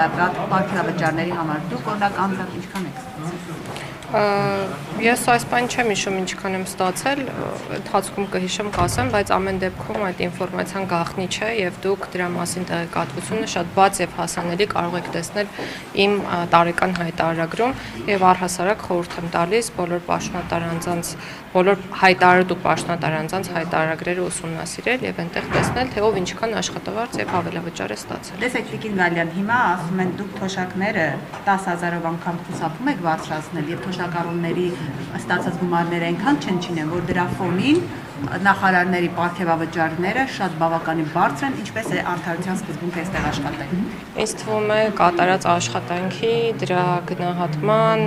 Պարգևավճարների համար դուք օրինակ անձամբ ինչքան եք Ես այս բան չեմ հիշում ինչքան եմ ստացել, ընթացքում կհիշեմ կասեմ, բայց ամեն դեպքում այդ ինֆորմացիան գաղտնի չէ եւ դուք դրա մասին տեղեկատվությունը շատ բաց եւ հասանելի կարող եք տեսնել իմ տարեկան հայտարարագրում եւ առհասարակ խորհուրդ եմ տալիս բոլոր պաշտոնատար անձանց, բոլոր հայտարարու պաշտոնատար անձանց հայտարարագրերը ուսումնասիրել եւ այնտեղ տեսնել թե ով ինչքան աշխատավարձ եւ հավելավճար է ստացել։ Տեսեք Տիկին Գալյան, հիմա ասում են դուք թոշակները 10,000-ով անգամ խուսափում եք բարձրացնել եւ թոշակառուների ստացած գումարները այնքան չնչին, որ դրա ֆոնին նախարարների պարգևավճարները շատ բավականին բարձր են, ինչպես է արդարության սկզբունքը այստեղ աշխատել։ Ինձ թվում է կատարած աշխատանքի, դրա գնահատման,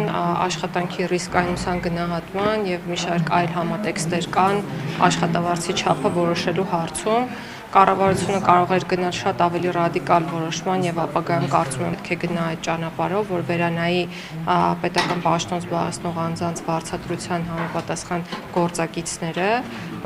աշխատանքի ռիսկայնության գնահատման եւ մի շարք այլ համատեքստեր կան աշխատավարձի չափը որոշելու հարցում։ Կառավարությունը կարող էր գնալ շատ ավելի ռադիկալ որոշման եւ ապագայում կարծում եմ պետք է գնա այդ ճանապարհով, որ վերանայի պետական պաշտոն զբաղեցնող անձանց վարձատրության համապատասխան գործակիցները,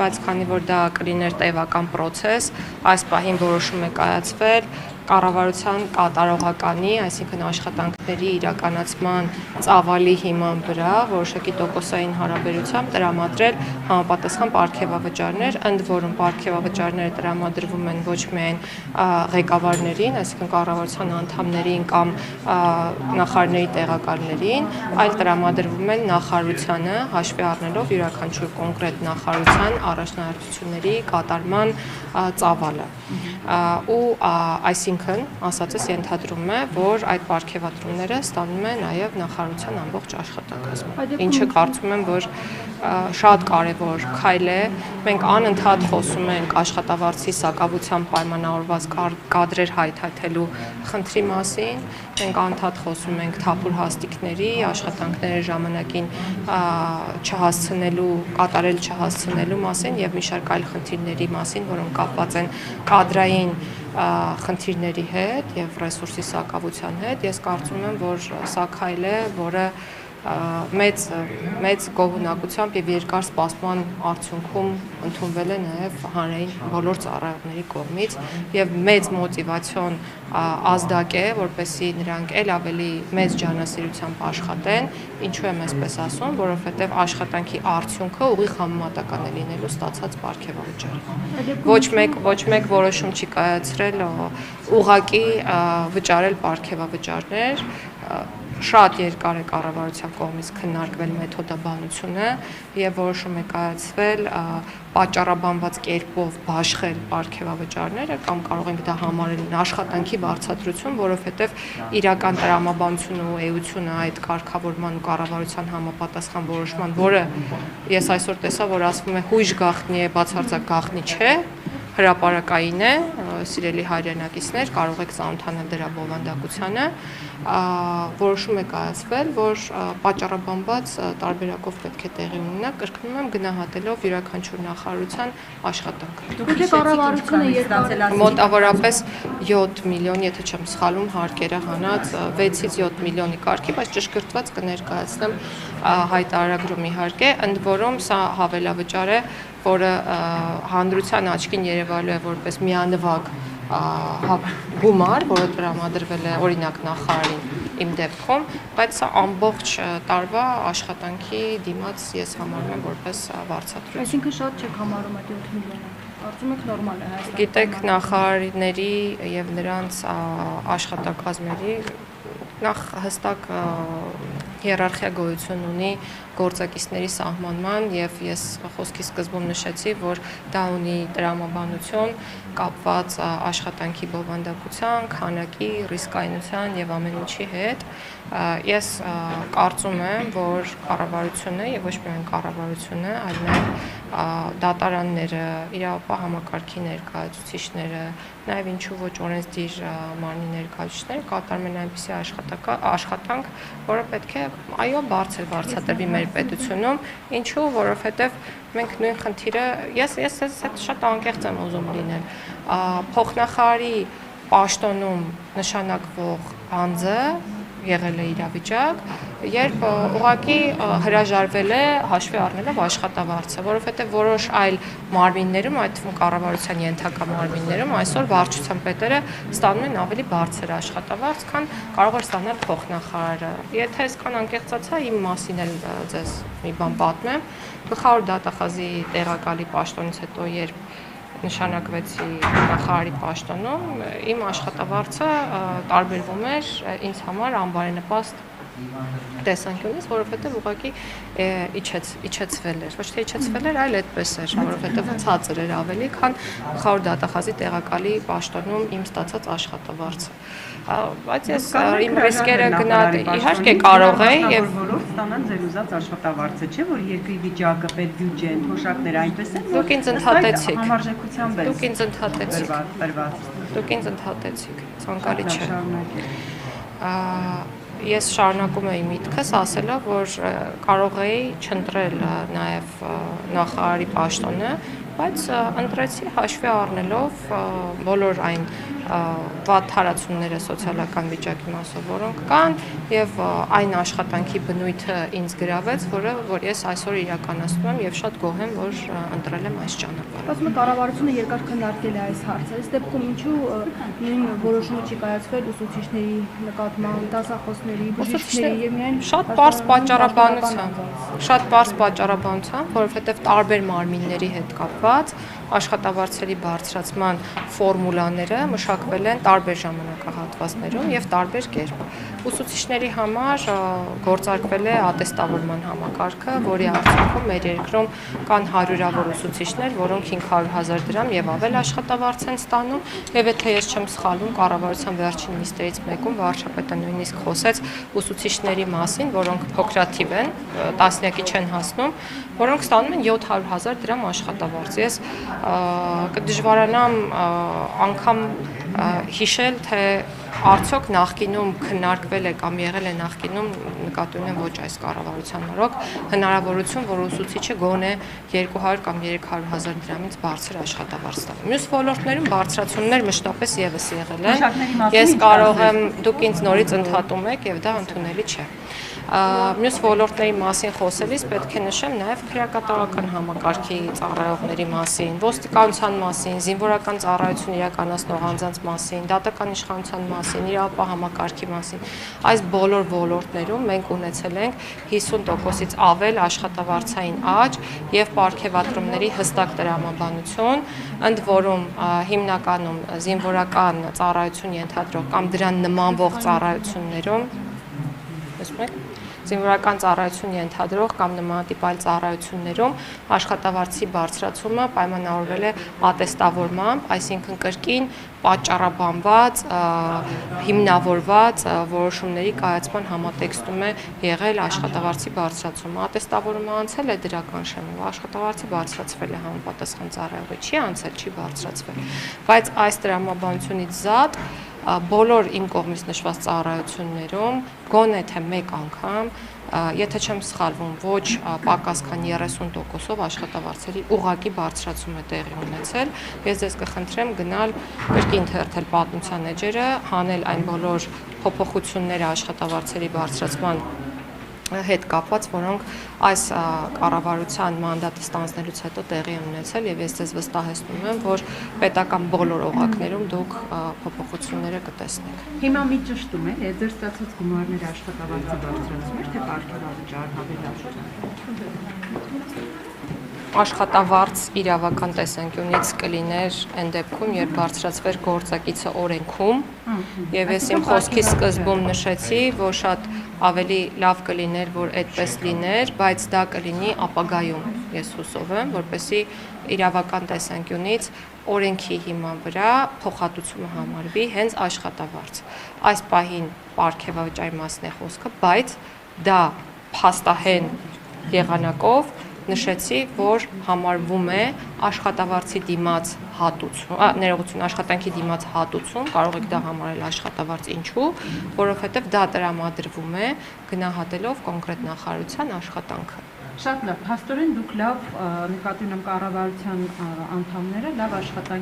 բայց քանի որ դա կլիներ տևական process, այս պահին որոշում է կայացվել կառավարության կատարողականի, այսինքն աշխատանքների իրականացման ծավալի հիման վրա որոշակի տոկոսային հարաբերությամբ տրամադրել համապատասխան պարգևավճարներ, ընդ որում պարգևավճարները տրամադրվում են ոչ միայն ղեկավարներին, այսինքն կառավարության անդամներին կամ նախարարների տեղակալներին, այլ տրամադրվում են նախարարությանը, հաշվի առնելով յուրաքանչյուր կոնկրետ նախարարության առաջնահերթությունների կատարման ծավալը։ Ու այսինքն ասածս ենթադրում է, որ այդ պարգևատրումները ստանում է նաև նախարարության ամբողջ աշխատակազմը, ինչը կարծում եմ, որ շատ կարևոր քայլ է։ Մենք անընդհատ խոսում ենք աշխատավարձի սակավությամբ պայմանավորված կադրեր հայթայթելու խնդրի մասին, մենք անընդհատ խոսում ենք թափուր հաստիկների, աշխատանքները ժամանակին չհասցնելու, կատարել չհասցնելու մասին եւ մի շարք այլ խնդիրների մասին, որոնք կապված են կադրային խնդիրների հետ եւ ռեսուրսի սակավության հետ, ես կարծում եմ, որ սա քայլ է, որը մեծ գոհունակությամբ եւ երկար սպասման արդյունքում ընդունվել է նաեւ հանրային բոլոր ծառայողների կողմից եւ մեծ մոտիվացիոն ազդակ է, որպեսզի նրանք ել ավելի մեծ ջանասիրությամբ աշխատեն, ինչու եմ այսպես ասում, որովհետեւ աշխատանքի արդյունքը ուղիղ համեմատական է լինելու ստացած պարգևավճարի։ Ոչ մեկ որոշում չի կայացրել ուղղակի վճարել պարգևավճարներ, շատ երկար է կառավարության կողմից քննարկվել մեթոդաբանությունը եւ որոշում է կայացվել պատճառաբանված կերպով բաշխել պարգևավճարները կամ կարող ենք դա համարել աշխատանքի բարձրացում, որովհետեւ իրական տրամաբանությունը ու էությունը այդ կարգավորման ու կառավարության համապատասխան որոշման, որը ես այսօր տեսա, որ ասվում է հույժ գաղտնի է, բացարձակ գաղտնի չէ, հրապարակային է, սիրելի հայրենակիցներ, կարող եք ծանոթանալ դրա բովանդակությանը, որոշում է կայացվել, որ պատճառաբանված տարբերակով պետք է տեղի ունենա, կրկնում եմ գնահատելով յուրաքանչյուր նախարարության աշխատանքը։ Դուք կառավարությունը երկարացել մոտավորապես 7 միլիոն, եթե չեմ սխալվում, հարկերը հանած 6-ից 7 միլիոնի կարգի, բայց ճշգրտված կներկայացնեմ հայտարարագրում իհարկե, ընդ որում սա հավելավճար է, որը հանրության աչքին երևալու է որպես միանվագ գումար, որը տրամադրվել է օրինակ նախարարին իմ դեպքում, բայց սա ամբողջ տարվա աշխատանքի դիմաց ես համարում եմ որպես վարձատրություն։ Այսինքն շատ չեք համարում այդ 7 միլիոնը։ Կարծում եք նորմալ է Հայաստանում։ Գիտեք, նախարարների եւ նրանց աշխատակազմերի նախ հստակ հիերարխիա գոյություն ունի գործակիցների սահմանման եւ ես խոսքի սկզբում նշեցի, որ դա ունի տրամաբանություն կապված աշխատանքի բովանդակության, քանակի, ռիսկայնության եւ ամեն ինչի հետ։ Ես կարծում եմ, որ կառավարությունը եւ ոչ միայն կառավարությունը, այլ նաեւ դատարանները, իրավապահ համակարգի ներկայացուցիչները, նաեւ ինչու ոչ օրենսդիր մարմնի ներկայացուցիչները կատարում են այնպիսի աշխատանք, որը պետք է այո բարձր վարձատրվի մեր պետությունում, ինչու, որովհետեւ մենք նույն խնդիրը ես շատ անկեղծ եմ ուզում լինել, փոխնախարարի պաշտոնում նշանակվող անձը եղել է իրավիճակ, երբ ուղղակի հրաժարվել է հաշվի առնելով աշխատավարձը, որովհետև որոշ այլ մարմիններում, այդ թվում կառավարության ենթակա մարմիններում այսօր վարչության պետերը ստանում են ավելի բարձր աշխատավարձ, քան կարող է ստանալ փոխնախարարը։ Եթե այսքան անկեղծացա, իմ մասին էլ ձեզ մի բան պատմեմ, գլխավոր դատախազի տեղակալի պաշտոնից հետո, երբ նշանակվեցի նախարարի պաշտոնում, իմ աշխատավարձը տարբերվում էր ինձ համար անբարենպաստ տեսանկյունից, որովհետև ուղղակի իջեցվել էր, ոչ թե իջեցվել էր, այլ այդպես էր, որովհետև ցածր էր ավելի, քան գլխավոր դատախազի տեղակալի պաշտոնում իմ ստացած աշխատավարձը։ Բայց ես իմ ռիսկերը գնալ իհարկե կարող էի եւ բոլոր ստանան ձեր ուզած աշխատավարձը, չէ՞ որ երկրի վիճակը, պետբյուջեն, թոշակները այնպես են, դուք ինձ ընդհատեցիք։ Համարժեքությամբ Դուք ինձ ընդհատեցիք։ տրված։ Դուք ինձ ընդհատեցիք։ Ցանկալի չէ։ Ես շարունակում էի միտքս ասելով, որ կարող էի չընտրել նաև նախարարի պաշտոնը, բայց ընտրեցի հաշվի առնելով բոլոր այն վատ հարացումները սոցիալական վիճակի մասով, որոնք կան, եւ այն աշխատանքի բնույթը ինձ գրավեց, որ ես այսօր իրականացնում եմ եւ շատ գոհ եմ, որ ընտրել եմ այս ճանապարհը։ Բայց կառավարությունը երկար քննարկել է այս հարցը։ Այս դեպքում ինչու նույն որոշումը չի կայացվել ուսուցիչների նկատմամբ, դասախոսների, բժիշկների եւ միայն շատ པարզ պատճառաբանությամբ, որովհետեւ տարբեր մարմինների հետ կապված աշխատավարձերի բարձրացման ֆորմուլաները մշակվել են տարբեր ժամանակահատվածներում եւ տարբեր կերպ։ Ուսուցիչների համար գործարկվել է ատեստավորման համակարգը, որի արդյունքում մեր երկրում կան հարյուրավոր ուսուցիչներ, որոնք 500,000 դրամ եւ ավել աշխատավարձ են ստանում, եւ եթե ես չեմ սխալվում, կառավարության վերջին նիստերից մեկում վարչապետը նույնիսկ խոսեց ուսուցիչների մասին, որոնք փոքրաթիվ են, տասնյակի չեն հասնում, որոնք ստանում են 700,000 դրամ աշխատավարձ։ Ես կդժվարանամ անգամ հիշել, թե արդյոք նախկինում քննարկվել է կամ եղել է նախկինում, նկատի ունեմ ոչ այս կառավարության օրոք, հնարավորություն, որ ուսուցիչը գոնե 200 կամ 300,000 դրամից բարձր աշխատավարձ ստանա։ Մյուս ոլորտներում բարձրացումներ մշտապես եւս եղել են։ Ես կարող եմ, դուք ինձ նորից ընդհատում եք եւ դա ընդունելի չէ։ Մյուս ոլորտների մասին խոսելիս պետք է նշեմ նաև քրեակատարական համակարգի ծառայողների մասին, ոստիկանության մասին, զինվորական ծառայություն իրականացնող անձանց մասին, դատական իշխանության մասին, իրավապահ համակարգի մասին։ Այս բոլոր ոլորտներում մենք ունեցել ենք 50%-ից ավել աշխատավարձային աճ եւ պարգևատրումների հստակ տրամաբանություն, ընդ որում հիմնականում զինվորական ծառայություն ենթադրող կամ դրան նմանվող ծառայություններում զինվորական ծառայություն ենթադրող կամ նմանատիպ այլ ծառայություններում աշխատավարձի բարձրացումը պայմանավորվել է ատեստավորմամբ, այսինքն կրկին պատճառաբանված, հիմնավորված որոշումների կայացման համատեքստում է եղել աշխատավարձի բարձրացումը։ Ատեստավորումը անցել է դրական շեմով, աշխատավարձը բարձրացվել է համապատասխան ծառայողի, չի անցել, չի բարձրացվել։ Բայց այս տրամաբանությունից զատ բոլոր իմ կողմից նշված ծառայություններում գոնե թե մեկ անգամ, եթե չեմ սխալվում, ոչ պակաս քան 30%-ով աշխատավարձերի ուղղակի բարձրացում է տեղի ունեցել։ Ես ձեզ կխնդրեմ գնալ կրկին թերթել պատմության էջերը, հանել այն բոլոր փոփոխությունները աշխատավարձերի բարձրացման հետ կապված, որոնք այս կառավարության մանդատը ստանձնելուց հետո տեղի են ունեցել եւ ես ձեզ վստահեցնում եմ, որ պետական բոլոր օղակներում դուք փոփոխությունները կտեսնեք։ Հիմա մի ճշտում է, ձեր ստացած գումարները աշխատավարձի բարձրացում էր, թե պարգևավճար հավելացում։ Աշխատավարձ իրավական տեսանկյունից կլիներ այն դեպքում, երբ բարձրացվեր գործակիցը օրենքում, եւ ես իմ խոսքի սկզբում նշեցի, որ շատ ավելի լավ կլիներ, որ այդպես լիներ, բայց դա կլինի ապագայում, ես հուսով եմ, որպեսզի իրավական տեսանկյունից օրենքի հիման վրա փոխհատուցումը համարվի հենց աշխատավարձ։ Այս պահին պարգևավճարի մասն է խոսքը, բայց դա փաստահեն եղանակով նշեցի, որ համարվում է աշխատավարձի դիմաց հատուցում, ներողություն, աշխատանքի դիմաց հատուցում, կարող եք դա համարել աշխատավարձ, ինչու, որովհետև դա տրամադրվում է գնահատելով կոնկրետ նախարարության աշխատանքը։ Շատ լավ, փաստորեն դուք լավ նկատի ունեմ կառավարության անդամները լավ աշխատանք